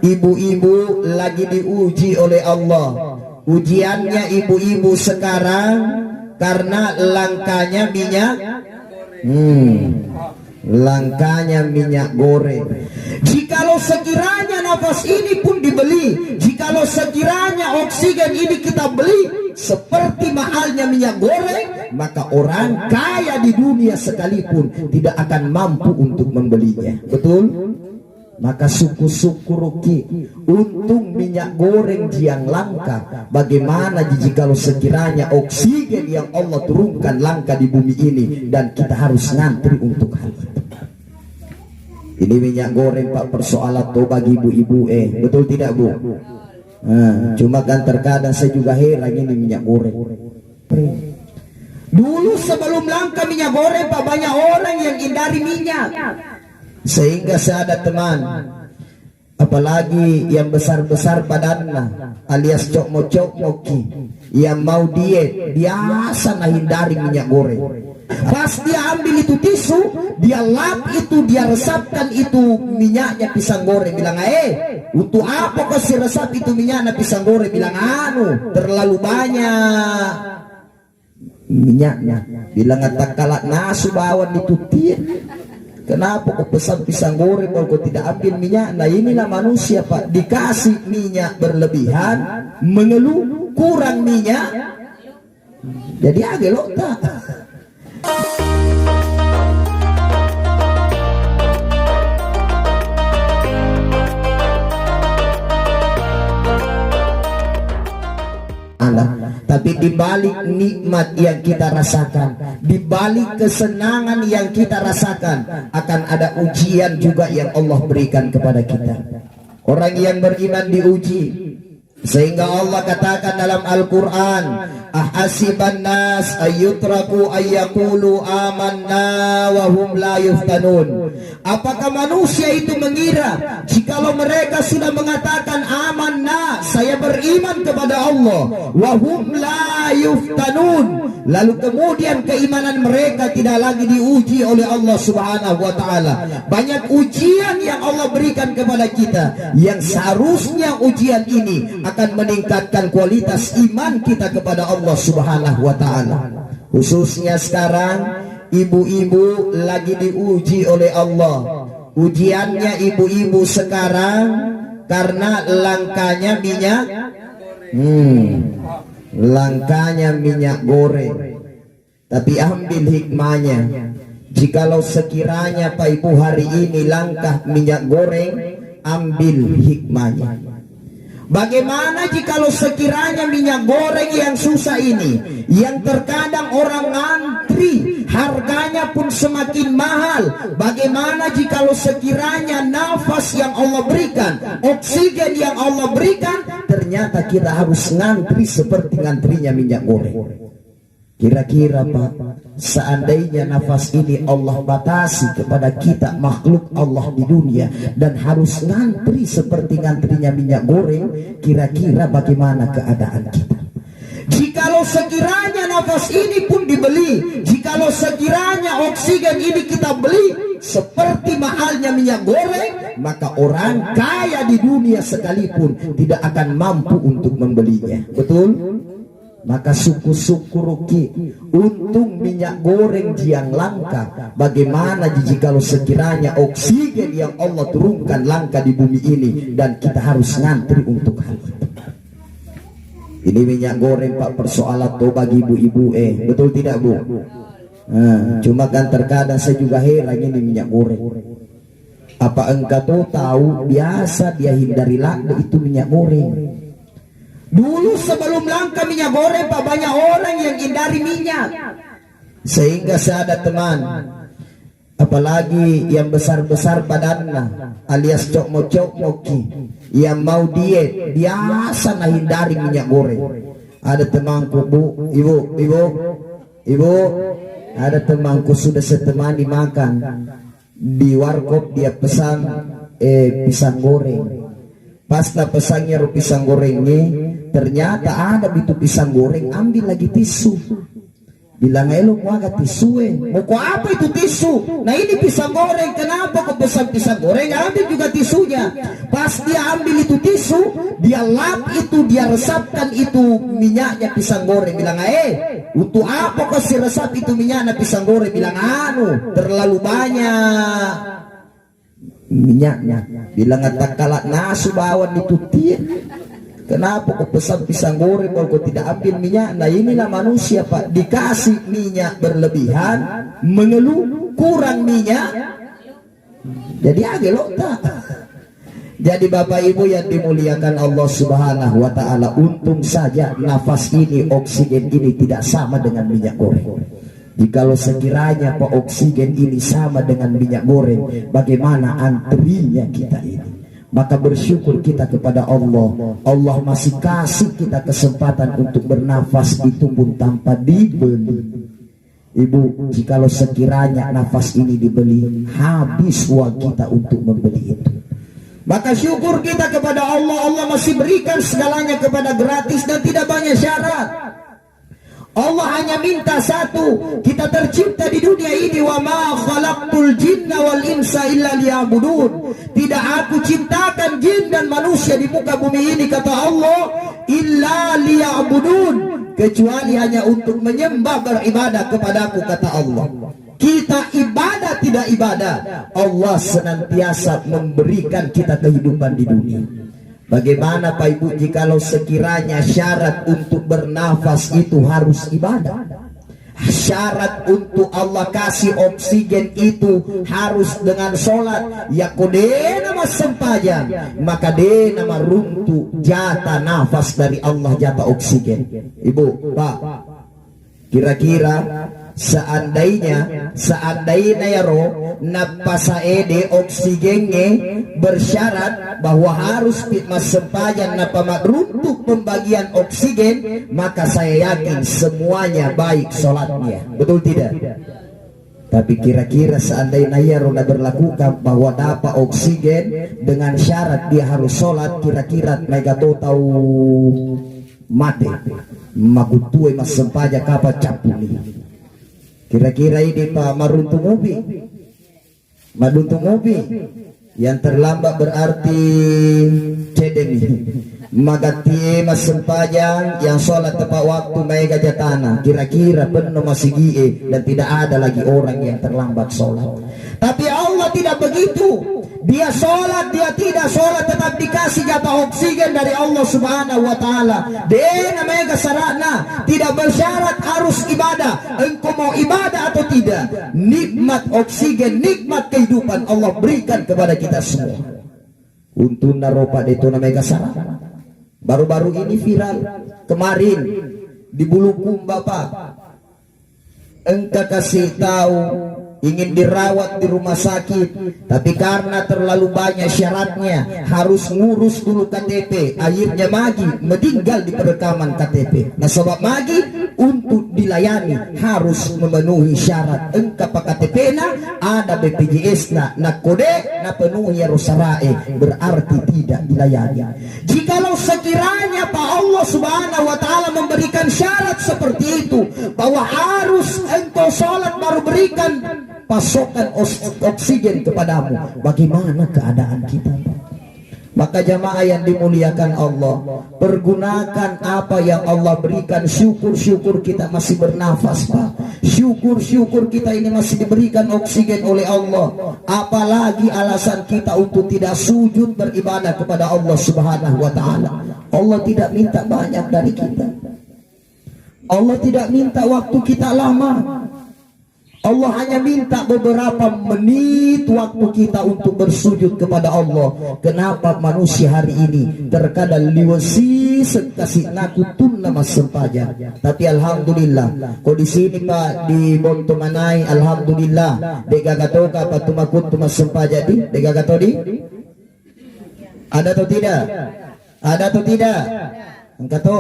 ibu-ibu lagi diuji oleh Allah. Ujiannya ibu-ibu sekarang karena langkanya minyak, langkanya minyak goreng. Jikalau sekiranya nafas ini pun dibeli, jikalau sekiranya oksigen ini kita beli seperti mahalnya minyak goreng, maka orang kaya di dunia sekalipun tidak akan mampu untuk membelinya. Betul? Maka syukur-syukur untung minyak goreng yang langka. Bagaimana jikalau sekiranya oksigen yang Allah turunkan langka di bumi ini dan kita harus ngantri untuk hal itu. Ini minyak goreng Pak, persoalan tuh bagi ibu-ibu, betul tidak Bu? Cuma kan terkadang saya juga heran ini minyak goreng. Dulu sebelum langka minyak goreng Pak, banyak orang yang hindari minyak. Sehingga saya ada teman, apalagi yang besar-besar badannya alias cok-moki, yang mau diet, biasa hindari minyak goreng. Pas dia ambil itu tisu, dia lap itu, dia resapkan itu minyaknya pisang goreng. Bilang, untuk apa kau si resap itu minyaknya pisang goreng? Bilang, terlalu banyak minyaknya. Bilang, tak kalah nasu bawan itu tiap. Kenapa kau pesan pisang goreng kalau kau tidak ambil minyak? Nah inilah manusia Pak, dikasih minyak berlebihan, mengeluh kurang minyak, jadi agak lotak. Tapi di balik nikmat yang kita rasakan, di balik kesenangan yang kita rasakan, akan ada ujian juga yang Allah berikan kepada kita. Orang yang beriman diuji, sehingga Allah katakan dalam Al-Quran, ahasiban nas ayyutraku ayyakulu amanna wa hum la yuftanun. Apakah manusia itu mengira jikalau mereka sudah mengatakan amanna, saya beriman kepada Allah, wa hum la yuftanun, lalu kemudian keimanan mereka tidak lagi diuji oleh Allah Subhanahu wa taala. Banyak ujian yang Allah berikan kepada kita, yang seharusnya ujian ini akan meningkatkan kualitas iman kita kepada Allah Subhanahu wa taala. Khususnya sekarang ibu-ibu lagi diuji oleh Allah. Ujiannya ibu-ibu sekarang karena langkanya minyak, langkanya minyak goreng. Tapi ambil hikmahnya, jikalau sekiranya Pak Ibu hari ini langkah minyak goreng, ambil hikmahnya. Bagaimana jikalau sekiranya minyak goreng yang susah ini, yang terkadang orang ngantri, harganya pun semakin mahal. Bagaimana jikalau sekiranya nafas yang Allah berikan, oksigen yang Allah berikan, ternyata kita harus ngantri seperti ngantrinya minyak goreng. Kira-kira Pak, seandainya nafas ini Allah batasi kepada kita makhluk Allah di dunia dan harus ngantri seperti ngantrinya minyak goreng, kira-kira bagaimana keadaan kita? Jikalau sekiranya nafas ini pun dibeli, jikalau sekiranya oksigen ini kita beli seperti mahalnya minyak goreng, maka orang kaya di dunia sekalipun tidak akan mampu untuk membelinya. Betul? Maka syukur-syukur untung minyak goreng yang langka. Bagaimana jikalau sekiranya oksigen yang Allah turunkan langka di bumi ini dan kita harus ngantri untuk hal itu. Ini minyak goreng Pak, persoalan tuh bagi ibu-ibu, betul tidak Bu? Cuma kan terkadang saya juga heran ini minyak goreng. Apa engkau tuh tahu biasa dia hindari lagi itu minyak goreng. Dulu sebelum langka minyak goreng Pak, banyak orang yang hindari minyak. Sehingga saya ada teman, apalagi yang besar-besar badannya alias cok-moki, yang mau diet, biasa hindari minyak goreng. Ada temanku Bu, ibu, ada temanku sudah setemani makan di warkop, dia pesan pisang goreng. Pasca pesannya pisang gorengnya, ternyata ada itu pisang goreng, ambil lagi tisu. Bilang elo ko agad tisue. Mau ko apa itu tisu? Nah ini pisang goreng. Kenapa kau pesan pisang goreng? Ambil juga tisunya. Pas dia ambil itu tisu, dia lap itu, dia resapkan itu minyaknya pisang goreng. Bilang untuk apa kau si resap itu minyaknya pisang goreng? Bilang terlalu banyak minyaknya. Bilang tak kalah nasu bawan itu tiap. Kenapa kau pesan pisang goreng kalau kau tidak ambil minyak? Nah inilah manusia Pak, dikasih minyak berlebihan, mengeluh kurang minyak, jadi agak tak. Jadi Bapak Ibu yang dimuliakan Allah Subhanahu wa Ta'ala, untung saja nafas ini, oksigen ini tidak sama dengan minyak goreng. Jikalau sekiranya Pak oksigen ini sama dengan minyak goreng, bagaimana antrinya kita ini? Maka bersyukur kita kepada Allah. Allah masih kasih kita kesempatan untuk bernafas di tubuh tanpa dibeli. Ibu, jikalau sekiranya nafas ini dibeli, habis uang kita untuk membeli itu. Maka syukur kita kepada Allah. Allah masih berikan segalanya kepada gratis dan tidak banyak syarat. Allah hanya minta satu, kita tercipta di dunia ini, wa ma khalaqtul jinna wal insa illa liya'budun. Tidak aku ciptakan jin dan manusia di muka bumi ini, kata Allah, illa liya'budun, kecuali hanya untuk menyembah, beribadah kepadaku, kata Allah. Kita ibadah tidak ibadah, Allah senantiasa memberikan kita kehidupan di dunia. Bagaimana Pak Ibu jikalau sekiranya syarat untuk bernafas itu harus ibadah? Syarat untuk Allah kasih oksigen itu harus dengan sholat. Ya kodena mas sempajang, maka dena maruntu jatah nafas dari Allah, jatah oksigen. Ibu, Pak, kira-kira seandainya ya roh napasaede oksigennya bersyarat bahwa harus mas sempajan napamat untuk pembagian oksigen, maka saya yakin semuanya baik sholatnya, betul tidak? Tapi kira-kira seandainya ya roh berlakukan bahwa dapat oksigen dengan syarat dia harus sholat, kira-kira mereka tahu mati makutue mas sempaja kapa capuli. Kira-kira ini Pak maruntung ngopi yang terlambat berarti cedeng magati mas sempajang yang sholat tepat waktu mega jatana, kira-kira penuh masih gie dan tidak ada lagi orang yang terlambat sholat. Tapi Allah tidak begitu. Dia sholat, dia tidak sholat, tetap dikasih jatah oksigen dari Allah Subhanahu wa Ta'ala. Dia namanya syaratnya tidak bersyarat harus ibadah. Engkau mau ibadah atau tidak, nikmat oksigen, nikmat kehidupan Allah berikan kepada kita semua. Untuk naropa itu namanya syarat. Baru-baru ini viral kemarin di Bulukumba Bapak, engkau kasih tahu ingin dirawat di rumah sakit, tapi karena terlalu banyak syaratnya harus ngurus dulu KTP, akhirnya magi meninggal di perekaman KTP. Nah sobat magi, untuk dilayani harus memenuhi syarat. Engkau pak KTP na ada BPJS na kode na penuhi rosarae, berarti tidak dilayani. Jikalau sekiranya Pak Allah Subhanahu wa Ta'ala memberikan syarat seperti itu, bahwa harus engkau sholat baru berikan pasokan oksigen kepadamu, bagaimana keadaan kita? Maka jamaah yang dimuliakan Allah, pergunakan apa yang Allah berikan. Syukur-syukur kita masih bernafas Pak, syukur-syukur kita ini masih diberikan oksigen oleh Allah. Apalagi alasan kita untuk tidak sujud beribadah kepada Allah Subhanahu wa Ta'ala. Allah tidak minta banyak dari kita, Allah tidak minta waktu kita lama, Allah hanya minta beberapa menit waktu kita untuk bersujud kepada Allah. Kenapa manusia hari ini terkadang liwasi sekasih nakutun nama sempaja. Tapi alhamdulillah, kau di sini Pak di Bontomanai, alhamdulillah. Degagatoka Pak tumakut tumas sempaja di degagatodi. Ada atau tidak? Ada atau tidak? Engkato.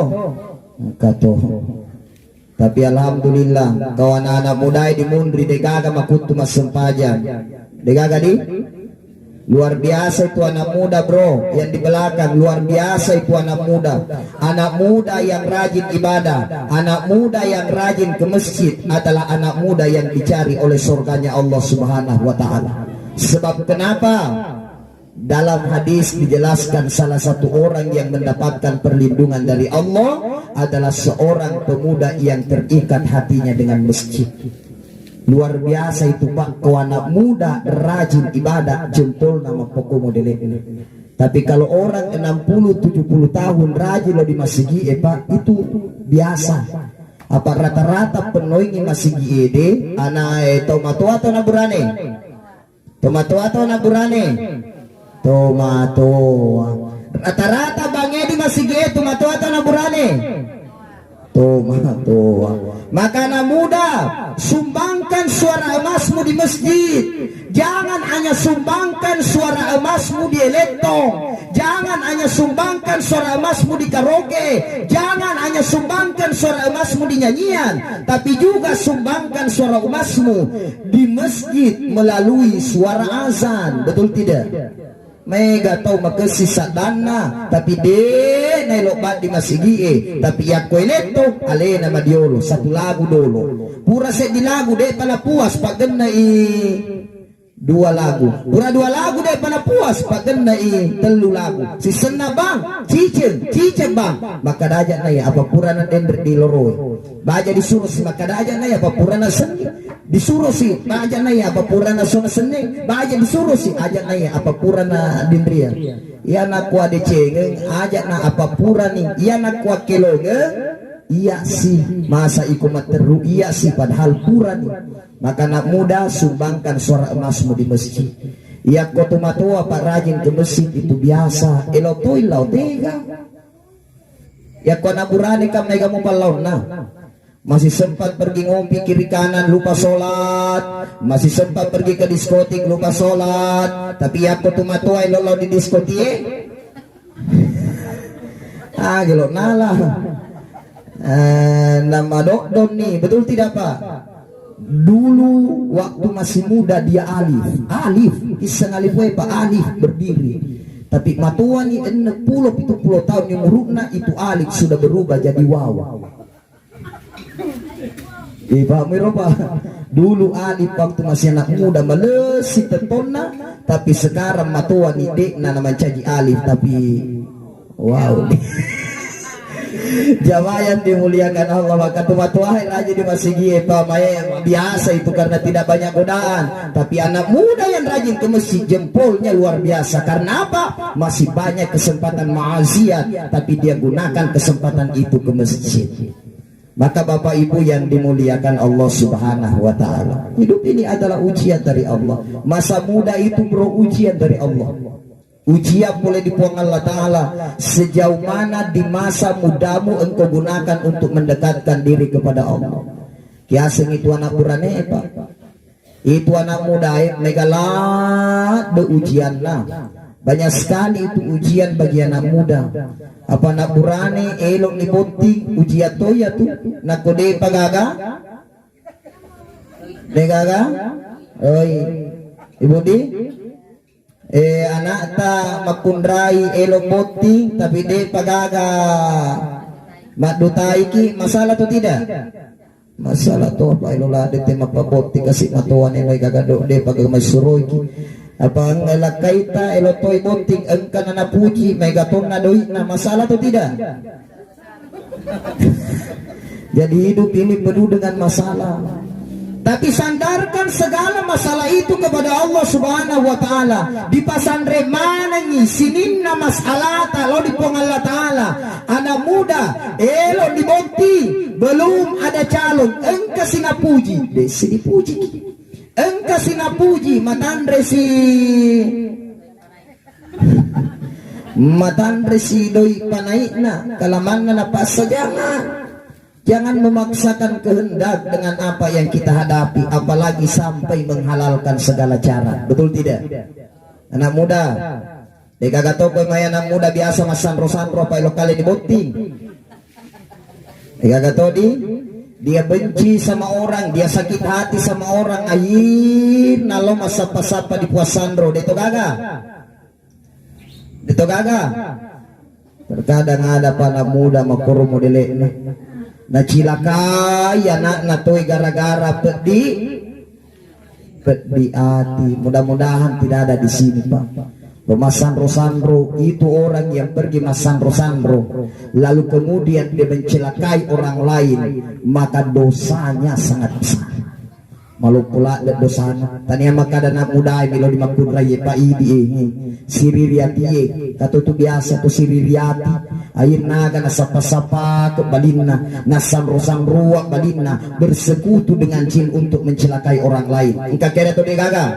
Tapi alhamdulillah kawan anak muda di mundri degaga makutu mas sempajan. Degaga di Luar biasa itu anak muda bro, yang di belakang luar biasa itu anak muda. Anak muda yang rajin ibadah, anak muda yang rajin ke masjid adalah anak muda yang dicari oleh surganya Allah Subhanahu wa ta'ala. Sebab kenapa? Dalam hadis dijelaskan salah satu orang yang mendapatkan perlindungan dari Allah adalah seorang pemuda yang terikat hatinya dengan masjid. Luar biasa itu Pak, kau anak muda rajin ibadah, jempol nama pokok model ini. Tapi kalau orang 60-70 tahun rajin lo di masjid Pak, itu biasa. Apa rata-rata penuhnya masjid ide anak tomato atau naburane? Tomato atau naburane? Tomato. Rata-rata bangnya di masjid tomato atau naburane? Tomato. Maka anak muda, sumbangkan suara emasmu di masjid. Jangan hanya sumbangkan suara emasmu di elektron. Jangan hanya sumbangkan suara emasmu di karaoke. Jangan hanya sumbangkan suara emasmu di nyanyian, tapi juga sumbangkan suara emasmu di masjid melalui suara azan. Betul tidak? Mega tahu makasih sadana tapi de na lobat di masigi tapi ya ko eleto ale na madiolo satu lagu dolo pura se di lagu de pala puas pagana dua lagu pura dua lagu de pala puas pagana telu lagu si sena bang cicen bang maka daja na ya apa pura na dender di loro baja disuruh si maka daja na ya apa pura na seni disuruh si baja na ya apa pura na sona seni baja disuruh si aja na ya apa pura na dindria iya na kwa de cengeng aja na apa pura nih iya na kwa kelonge iya sih masa iku materu iya sih padahal pura nih. Maka anak muda sumbangkan suara emasmu di masjid. Iya kau matua pak rajin ke masjid itu biasa elotoi lau tega ya kau naburane kam nega mau palau nah masih sempat pergi ngompi kiri kanan lupa sholat, masih sempat pergi ke diskotik lupa sholat, tapi ya kau matua elo di diskotik gelo nalah nama dokdon nih betul tidak pak? Dulu waktu masih muda dia alif kisah alif pak alif berdiri, tapi matua nih 60-70 tahun yang murukna itu alif sudah berubah jadi waw. Pak Miropa dulu alif waktu masih anak muda melesi tetona, tapi sekarang matua nih dek nama caji alif tapi wow. Jamaah yang dimuliakan Allah, maka tumatuahai aja di masjid biasa itu karena tidak banyak godaan. Tapi anak muda yang rajin ke masjid jempolnya luar biasa. Karena apa? Masih banyak kesempatan maksiat, tapi dia gunakan kesempatan itu ke masjid. Maka Bapak Ibu yang dimuliakan Allah Subhanahu wa ta'ala, hidup ini adalah ujian dari Allah. Masa muda itu bro ujian dari Allah. Ujian boleh dipuang Allah Ta'ala sejauh mana di masa mudamu engkau gunakan untuk mendekatkan diri kepada Allah. Kiaseng itu anak burane Pak, itu anak muda megalat de ujian lah. Banyak sekali itu ujian bagi anak muda. Apa anak burane elok ni bonting ujian to ya tu nak kode pagaga degaga oi ibu di anak ta makundrai elok boti tapi de pagaga madutai ki masalah tu tidak masalah tu apa ilola de tema paboti kasih matuan elo gagado de pagaga masuroy ki apa ngelakaita elotoi boti engkan na puji may gaton na doi na masalah tu tidak. Jadi hidup ini penuh dengan masalah. Tapi sandarkan segala masalah itu kepada Allah Subhanahu wa ta'ala. Di pasandre mana ni sinin na masalah lo di pong Allah ta'ala. Anak muda elo di bonti belum ada calon engka sinapuji desi dipuji engka sinapuji matandre si doi panaikna kalaman na pasa jangan memaksakan kehendak dengan apa yang kita hadapi, apalagi sampai menghalalkan segala cara. Betul tidak? Anak muda, degagato ko may anak muda biasa masandro-sandro pa ilo kali di boting. Degagato di dia benci sama orang, dia sakit hati sama orang, air nalo masapa-sapa di puasandro, itu gaga. Itu gaga. Terkadang ada anak muda makuru modele na cilakai anak natoi gara-gara pedi hati. Mudah-mudahan tidak ada di sini, Pak. Masandro-sandro itu orang yang pergi masandro-sandro lalu kemudian dia mencelakai orang lain, maka dosanya sangat besar. Malu pula dosanya. Tanya maka dan anak muda bilo di makun raya Pak Idi siririati kata tu biasa tu siririati air naga na sapa-sapa ke balinna na sandro-sandro balinna bersekutu dengan jin untuk mencelakai orang lain. Engkau kira tu dia gagal.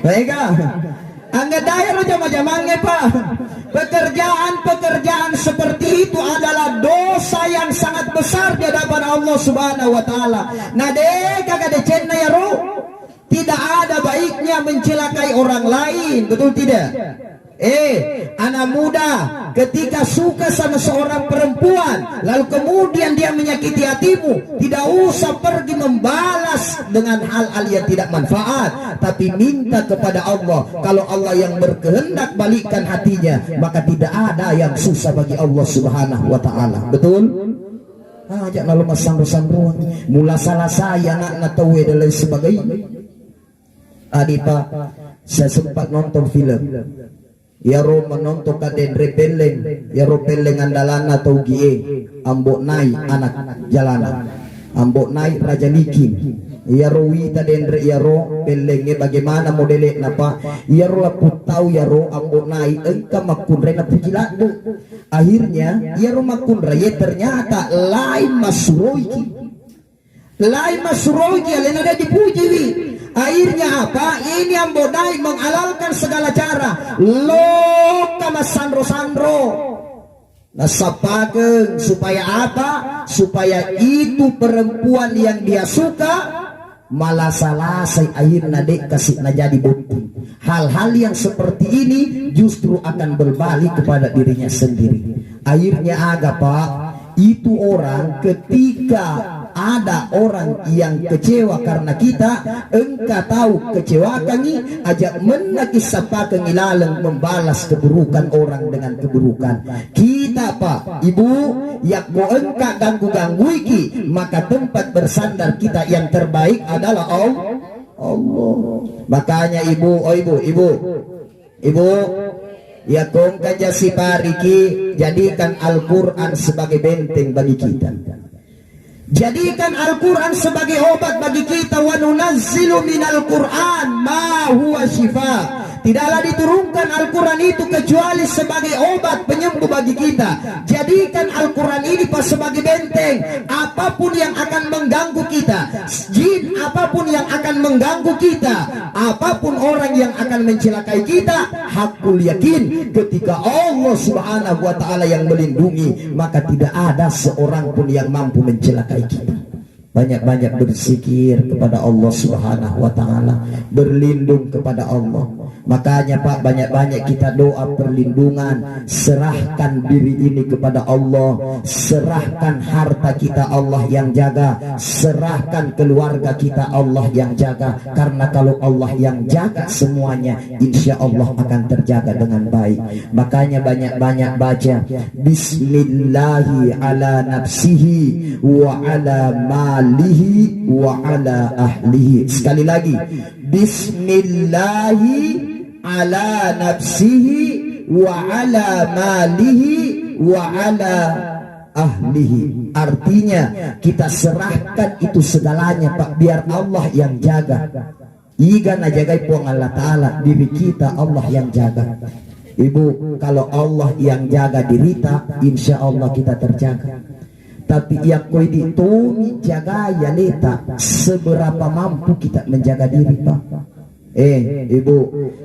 Baiklah, angga daya jama-jamangnya Pak. Pekerjaan seperti itu adalah dosa yang sangat besar di hadapan Allah Subhanahu wa taala. Nade kagak decena ya ro. Tidak ada baiknya mencelakai orang lain, betul tidak? Anak muda ketika suka sama seorang perempuan lalu kemudian dia menyakiti hatimu, tidak usah pergi membalas dengan hal-hal yang tidak manfaat, tapi minta kepada Allah. Kalau Allah yang berkehendak balikkan hatinya, maka tidak ada yang susah bagi Allah Subhanahu wa taala. Betul? Ajak lalu masang-sangruan mula salah saya nak tahu dan lain sebagainya. Pak, saya sempat nonton film. Ya ro menonton kaden repeleng, ya ro peleng andalan atau gie, ambok naik anak jalanan, ambok naik raja likin, ya ro wita dendre ya ro pelengnya bagaimana modelnya napa, ya ro aku tahu ya ro ambok naik, engkau makun rena pujiladu, akhirnya ya ro makun raya ternyata lain masuroiki, alena ada dipuji. Akhirnya apa? Ini yang bodai menghalalkan segala cara. Lo kama sandro-sandro. Nasapagen supaya apa? Supaya itu perempuan yang dia suka malah salasai akhirnya dek kasih na jadi bukti. Hal-hal yang seperti ini justru akan berbalik kepada dirinya sendiri. Akhirnya aga Pak, itu orang ketika ada orang yang kecewa karena kita, engkau tahu kecewakan ini ajak menakis sapa kengilaleng membalas keburukan orang dengan keburukan. Kita Pak, Ibu, yak mo engkau ganggu-ganggu iki, maka tempat bersandar kita yang terbaik adalah Allah. Makanya Ibu, Ibu, ya kong kajasi pariki, jadikan Al-Quran sebagai benteng bagi kita. Jadikan Al-Quran sebagai obat bagi kita. Wa nunazzilu minal Quran ma huwa syifa. Tidaklah diturunkan Al-Quran itu kecuali sebagai obat penyembuh bagi kita. Jadikan Al-Quran ini pas sebagai benteng. Apapun yang akan mengganggu kita, jin apapun yang akan mengganggu kita, apapun orang yang akan mencelakai kita, hakul yakin ketika Allah Subhanahu wa taala yang melindungi, maka tidak ada seorang pun yang mampu mencelakai kita. Banyak-banyak berzikir kepada Allah Subhanahu wa taala, berlindung kepada Allah. Makanya Pak, banyak-banyak kita doa perlindungan, serahkan diri ini kepada Allah, serahkan harta kita Allah yang jaga, serahkan keluarga kita Allah yang jaga. Karena kalau Allah yang jaga semuanya, insya Allah akan terjaga dengan baik. Makanya banyak-banyak baca Bismillahi ala nafsihi wa ala malihi wa ala ahlihi. Sekali lagi, Bismillahi ala nafsihi wa ala malihi wa ala ahlihi. Artinya kita serahkan itu segalanya Pak, biar Allah yang jaga. Iga na jagai puang Allah Ta'ala, diri kita Allah yang jaga. Ibu, kalau Allah yang jaga diri kita, insya Allah kita terjaga. Tapi yang koi ditumi jaga ya leta, seberapa mampu kita menjaga diri Pak. Ibu,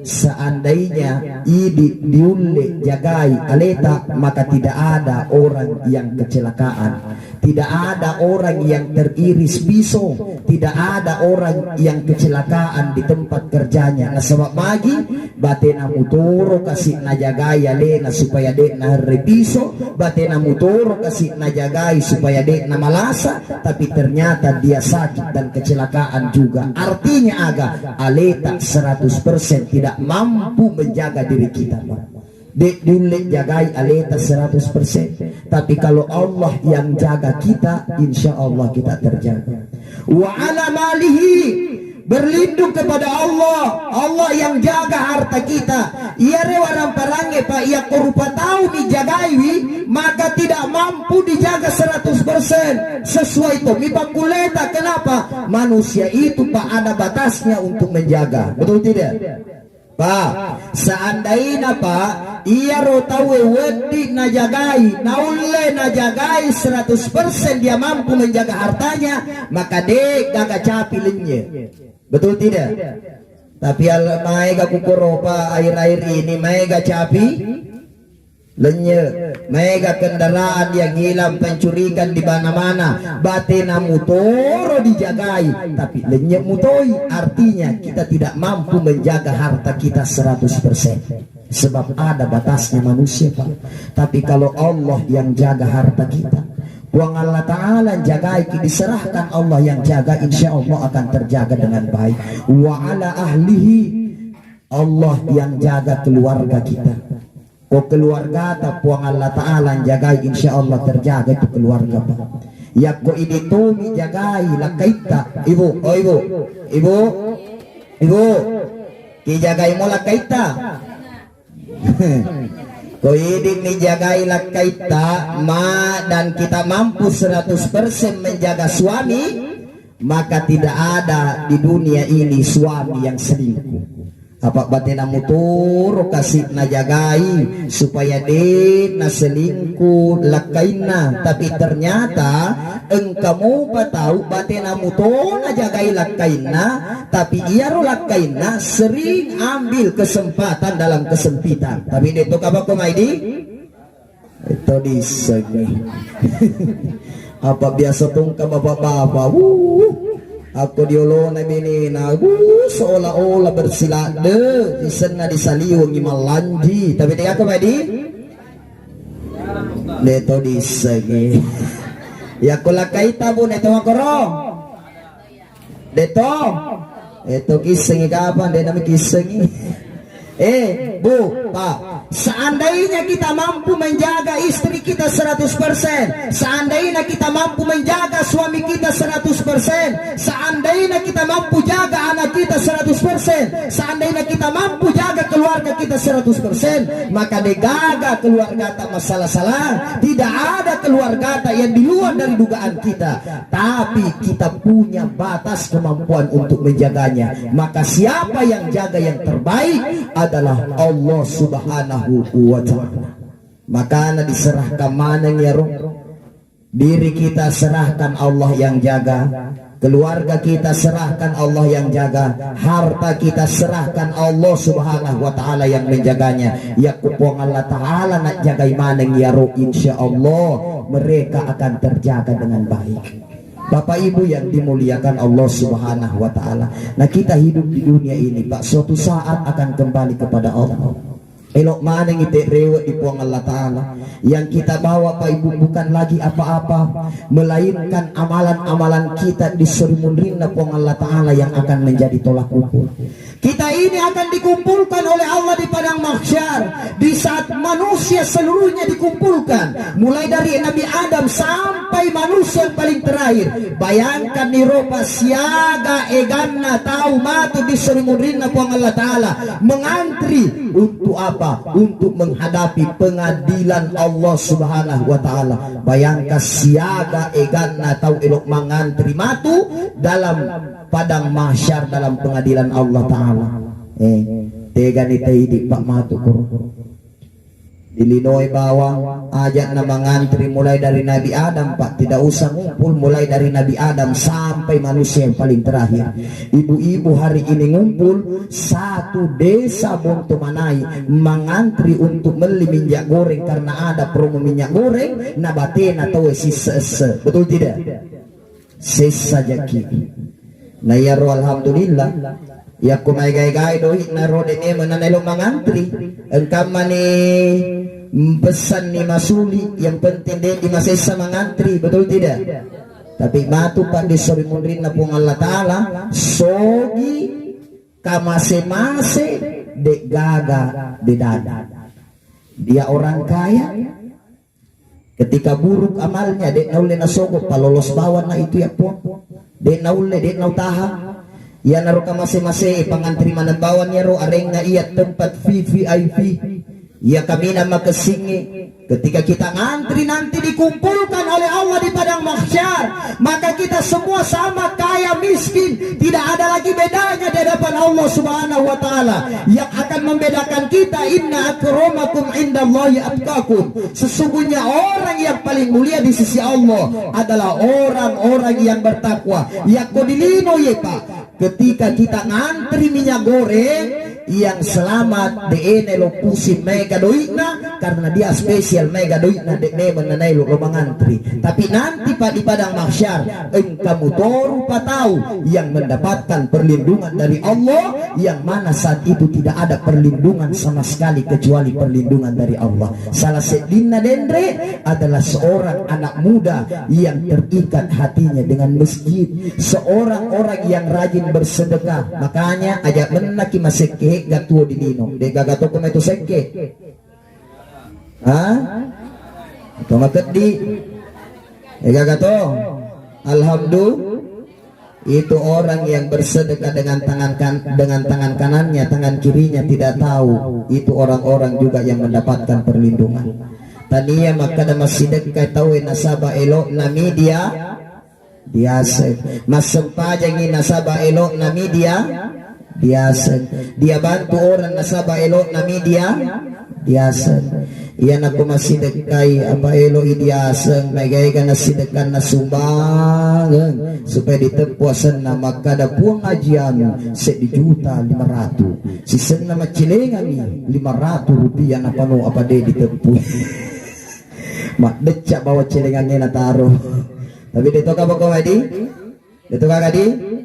seandainya diule jagai aleta, maka tidak ada orang yang kecelakaan. Tidak ada orang yang teriris pisau, tidak ada orang yang kecelakaan di tempat kerjanya. Nah sebab magi batena mutoro kasih najagai alena supaya dek na repiso, batena mutoro kasih najagai supaya dek na malasa, tapi ternyata dia sakit dan kecelakaan juga. Artinya aga aleta 100% tidak mampu menjaga diri kita, Pak. Dek dulu jagai aleta 100%. Tapi kalau Allah yang jaga kita, insya Allah kita terjaga. Wa ala malihi, berlindung kepada Allah. Allah yang jaga harta kita. Ia rewarang parange pak ia korupa tahu dijagai, maka tidak mampu dijaga 100%. Sesuai itu mipakuleta. Kenapa? Manusia itu pak ada batasnya untuk menjaga. Betul tidak? Pak, seandainya Pak, ia rotawe wedi najagai, naule najagai 100% dia mampu menjaga hartanya, maka dek gaga capi lenye. Betul tidak? Tapi maega kukuro Pak, air-air ini maega capi lenye, mega kendaraan yang hilang pencurikan di mana-mana, batena mutoro dijagai, tapi lenye mutoi, artinya kita tidak mampu menjaga harta kita 100%. Sebab ada batasnya manusia Pak. Tapi kalau Allah yang jaga harta kita, buang Allah Ta'ala jagai, diserahkan Allah yang jaga, insya Allah akan terjaga dengan baik. Wa ala ahlihi, Allah yang jaga keluarga kita. Ko keluarga tak puang Allah Ta'ala jagai, insya Allah terjaga itu keluarga Pak. Ya ko ini tumi jagai lakaita ibu, oh ibu ki jagai mo lakaita. Ko ini jagai lakaita ma, dan kita mampu 100% menjaga suami, maka tidak ada di dunia ini suami yang selingkuh. Apa batena mutur kasih najagai supaya dia na selingkuh lakaina, tapi ternyata engkamu tahu batena mutur najagai lakaina, tapi ia ro lakaina sering ambil kesempatan dalam kesempitan. Tapi dia tu apa kau maidi itu di segi apa biasa tungka bapak-bapak aku diolo na binina seolah-olah bersilade isena disaliwang imalanji, tapi dia aku madi deto disegi ya kula kaita bu neto makoro deto itu kisengi kapan dia nami kisengi bu pak, seandainya kita mampu menjaga istri kita 100%, seandainya kita mampu menjaga suami kita 100%, seandainya kita mampu jaga anak kita 100%, seandainya kita mampu jaga keluarga kita 100%, maka degaga keluarga tak masalah-salah. Tidak ada keluarga tak yang di luar dari dugaan kita, tapi kita punya batas kemampuan untuk menjaganya. Maka siapa yang jaga yang terbaik adalah Allah Subhanahu wa ta'ala. Maka diserahkan mana ya roh, diri kita serahkan Allah yang jaga, keluarga kita serahkan Allah yang jaga, harta kita serahkan Allah Subhanahu wa ta'ala yang menjaganya. Ya kupong Allah ta'ala nak jagai mana ya roh, insya Allah mereka akan terjaga dengan baik. Bapak Ibu yang dimuliakan Allah Subhanahu wa ta'ala. Nah kita hidup di dunia ini Pak, suatu saat akan kembali kepada Allah. Elok mana ngite rewet di puang Allah Ta'ala. Yang kita bawa Pak Ibu bukan lagi apa-apa, melainkan amalan-amalan kita diserimunrin na puang Allah Ta'ala yang akan menjadi tolak ukur. Kita ini akan dikumpulkan oleh Allah di padang mahsyar, di saat manusia seluruhnya dikumpulkan, mulai dari Nabi Adam sampai manusia yang paling terakhir. Bayangkan ni ropa siaga eganna tahu matu diserimunrin na puang Allah Ta'ala, mengantri untuk apa? Untuk menghadapi pengadilan Allah Subhanahu wa ta'ala. Bayangkan siaga eganna tahu elok mengantri matu dalam padang mahsyar, dalam pengadilan Allah Ta'ala. Tega ni taidik pak matu kuro Dilinoy bawang, ajak na mangantri mulai dari Nabi Adam, Pak. Tidak usah ngumpul mulai dari Nabi Adam sampai manusia yang paling terakhir. Ibu-ibu hari ini ngumpul satu desa Bontomanai mengantri untuk beli minyak goreng karena ada promo minyak goreng. Nabaten atau sisa, betul tidak? Sisa jaki. Nah ya roh alhamdulillah. Ya kumay gay dohi na roh dene menanelo mangantri. Engkau mani pesan ni masuli, yang penting dia di masesa mangantri, betul tidak? Tapi batu pak di sori mundrin na pung Allah Ta'ala sogi kamase-mase dek gaga di dada. Dia orang kaya, ketika buruk amalnya dek naule na sogok palolos bawan na itu ya po. Dek naule dek nau tahan. Ya naruh kamase-mase pangantri manambawan ya ro areng na iya tempat VVIP. Ya kami nama kesingi. Ketika kita ngantri nanti dikumpulkan oleh Allah di padang mahsyar, maka kita semua sama kaya miskin, tidak ada lagi bedanya di hadapan Allah Subhanahu wa taala. Yang akan membedakan kita, inna akramakum indallahi atqakum. Sesungguhnya orang yang paling mulia di sisi Allah adalah orang-orang yang bertakwa. Ya kodilino ye Pak. Ketika kita ngantri minyak goreng, yang selamat de lo pusin mega doitna karena dia spesial mega doitna de mengenai lo mengantri. Tapi nanti Pak di padang mahsyar engkau toru patau yang mendapatkan perlindungan dari Allah, yang mana saat itu tidak ada perlindungan sama sekali kecuali perlindungan dari Allah. Salah sedina dendre adalah seorang anak muda yang terikat hatinya dengan masjid, seorang orang yang rajin bersedekah. Makanya ajak menaki maseke gatuo di nino de gagato ko meto sekke ito makedi gagato alhamdulillah. Itu orang yang bersedekah dengan tangan kanannya, tangan kirinya tidak tahu. Itu orang-orang juga yang mendapatkan perlindungan. Tania maka ada masih dekat tahu nasaba elok nami dia biasa masempajang nasaba elok nami dia biasa. Dia bantu orang nasaba elok nami dia biasa. Iyan ako masidekay apa elo idiaseng nagay ka nasidekan na sumbangan supaya ditepuasan na magkadapuang ajiano sa 1,500,000 sisen na macilengan ni 500 rupiah na pano apa de ditepu makdecak bawa cilengannya na taro. Tapi dito ka ba komedi? Dito ka kadi?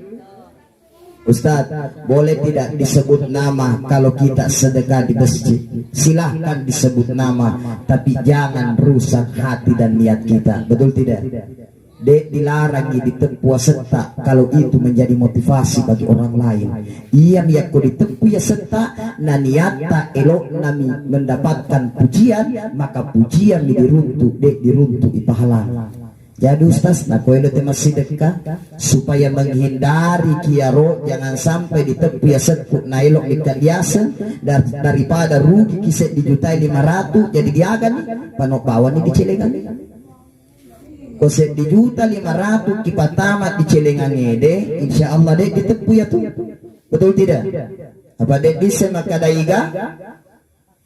Ustaz, boleh tidak disebut nama kalau kita sedekah di masjid? Silahkan disebut nama, tapi jangan rusak hati dan niat kita. Betul tidak? Dek dilarang ditepu serta kalau itu menjadi motivasi bagi orang lain. Ia miyako ditepu ya serta na niata elok nami mendapatkan pujian, maka pujian diruntuk dek diruntuk ipahala. Jadi Ustaz, nah koelo masih dekat supaya menghindari kiaro jangan sampai ditepu ya sekut nailok ikan biasa daripada rugi kiset dijutai 500 jadi diagan panopawan ini dicelengan koset dijuta 500 kipatamat dicelengan de insya Allah dek ditepu ya tuh, betul tidak? Apa dek bisa maka daiga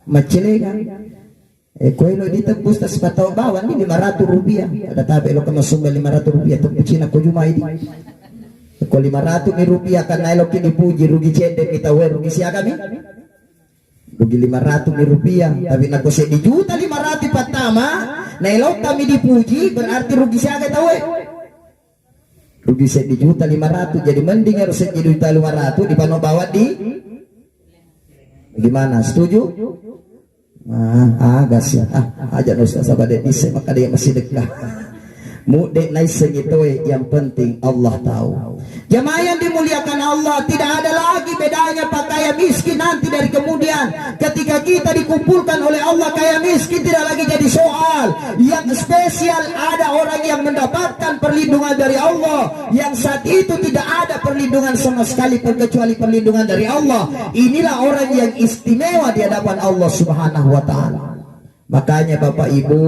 macelengan kuelo ditebus tas patau bawan ini 500 rupiah. Ada tabe lo kama sumber 500 rupiah tu Cina ko juma ini. Ko 500 ni rupiah karena lo kini puji rugi cendek kita we rugi sia kami. Rugi 500 ni rupiah tapi nak ko di juta 500 pertama na lo kami dipuji berarti rugi sia kita we. Rugi di juta 500 jadi mending harus di juta 500 di pano bawa di gimana setuju? Gas ya aja Ustaz sabade dise maka dia masih dekat mudek naiseng itu yang penting Allah tahu. Jamaah yang dimuliakan Allah, tidak ada lagi bedanya pak kaya miskin nanti dari kemudian ketika kita dikumpulkan oleh Allah. Kaya miskin tidak lagi jadi soal. Yang spesial ada orang yang mendapatkan perlindungan dari Allah, yang saat itu tidak ada perlindungan sama sekali kecuali perlindungan dari Allah. Inilah orang yang istimewa di hadapan Allah Subhanahu wa taala. Makanya Bapak Ibu,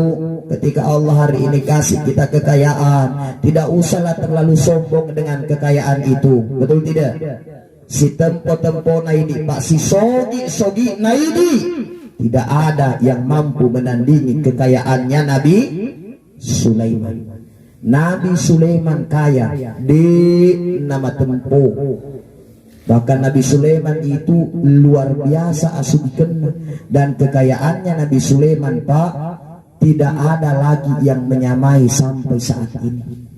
ketika Allah hari ini kasih kita kekayaan, tidak usahlah terlalu sombong dengan kekayaan itu. Betul tidak? Si tempo-tempo na ini Pak, si sogi na ini tidak ada yang mampu menandingi kekayaannya Nabi Sulaiman. Nabi Sulaiman kaya di nama tempo. Bahkan Nabi Sulaiman itu luar biasa asubikena, dan kekayaannya Nabi Sulaiman Pak tidak ada lagi yang menyamai sampai saat ini.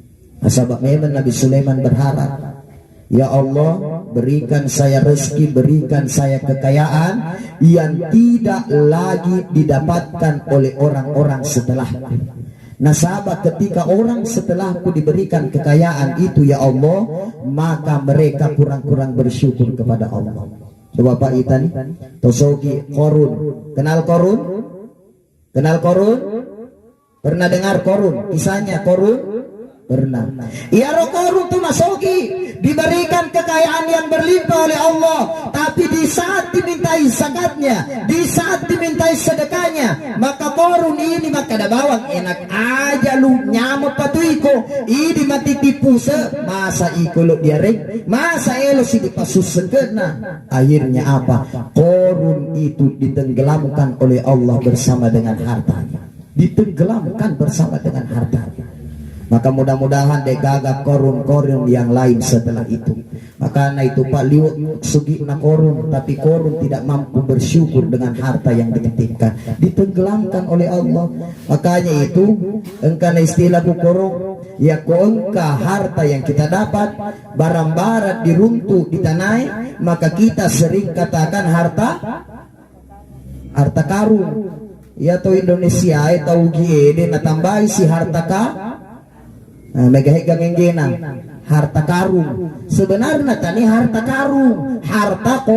Sebab memang Nabi Sulaiman berharap, ya Allah, berikan saya rezeki, berikan saya kekayaan yang tidak lagi didapatkan oleh orang-orang setelahku. Nah sahabat, ketika orang setelahku diberikan kekayaan itu ya Allah, maka mereka kurang-kurang bersyukur kepada Allah. Coba Pak Itan, Tosogi Korun, kenal Korun? Kenal Korun? Pernah dengar Korun? Kisahnya Korun? Pernah. Ya Korun tuh Masogi diberikan kekayaan yang berlimpah oleh Allah, tapi di saat dimintai zakatnya, di saat dimintai sedekahnya, maka Korun ini maka ada bawang enak aja lu nyamuk patuiko ini mati tipu se masa iko lu diarek masa elo si dipasus sekena. Akhirnya apa? Korun itu ditenggelamkan oleh Allah bersama dengan hartanya, ditenggelamkan bersama dengan hartanya. Maka mudah-mudahan degagak korun-korun yang lain setelah itu. Maka itu Pak Liu sugi na korun, tapi korun tidak mampu bersyukur dengan harta yang dititipkan, ditenggelamkan oleh Allah. Makanya itu engkau istilah korun, ya engkau harta yang kita dapat barang-barang diruntuh ditanai, maka kita sering katakan harta karun. Ya to Indonesia atau GED na tambahi si harta ka. Nah, megahegang enggenang harta karung. Sebenarnya tani harta karung, harta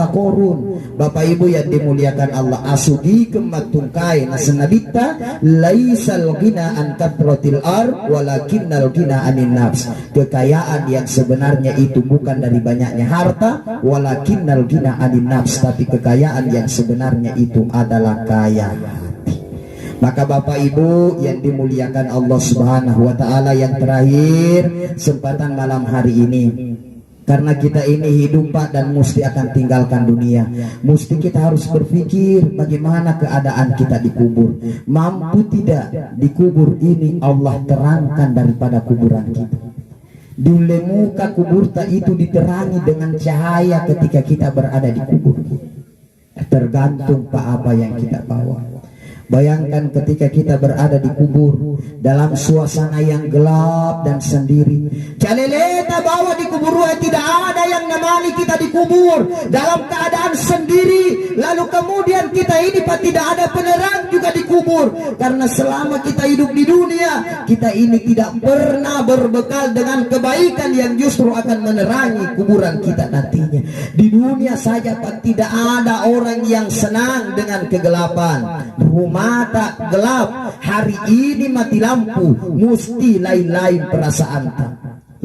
korun. Bapak Ibu yang dimuliakan Allah, asugi kematungkai nasenabita laisal ghina an kathratil ar walakinnal ghina anin nafs. Kekayaan yang sebenarnya itu bukan dari banyaknya harta, walakinnal ghina anin nafs, tapi kekayaan yang sebenarnya itu adalah kaya. Maka Bapak Ibu yang dimuliakan Allah Subhanahu wa taala, yang terakhir kesempatan malam hari ini, karena kita ini hidup Pak dan mesti akan tinggalkan dunia, mesti kita harus berpikir bagaimana keadaan kita dikubur. Mampu tidak dikubur ini Allah terangkan daripada kuburan kita. Di muka kubur itu diterangi dengan cahaya ketika kita berada di kubur. Tergantung Pak apa yang kita bawa. Bayangkan ketika kita berada di kubur dalam suasana yang gelap dan sendiri. Caleleta bahwa di kubur tidak ada yang nemani kita di kubur dalam keadaan sendiri. Lalu kemudian kita ini Pak tidak ada penerang juga di kubur. Karena selama kita hidup di dunia, kita ini tidak pernah berbekal dengan kebaikan yang justru akan menerangi kuburan kita nantinya. Di dunia saja Pak tidak ada orang yang senang dengan kegelapan. Mata gelap, hari ini mati lampu, mesti lain-lain perasaan Pak.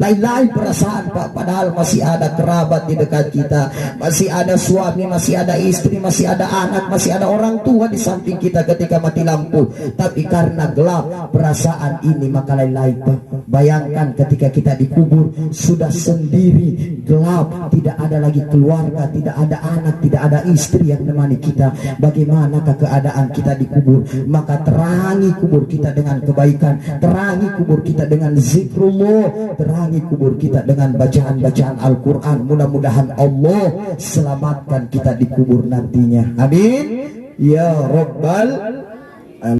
Lain-lain perasaan Pak, padahal masih ada kerabat di dekat kita, masih ada suami, masih ada istri, masih ada anak, masih ada orang tua di samping kita ketika mati lampu. Tapi karena gelap perasaan ini maka lain-lain Pak. Bayangkan ketika kita dikubur sudah sendiri, gelap, tidak ada lagi keluarga, tidak ada anak, tidak ada istri yang menemani kita. Bagaimanakah keadaan kita dikubur? Maka terangi kubur kita dengan kebaikan, terangi kubur kita dengan zikrullah, terangi kubur kita dengan bacaan-bacaan Al-Quran. Mudah-mudahan Allah selamatkan kita di kubur nantinya. Amin ya Rabbal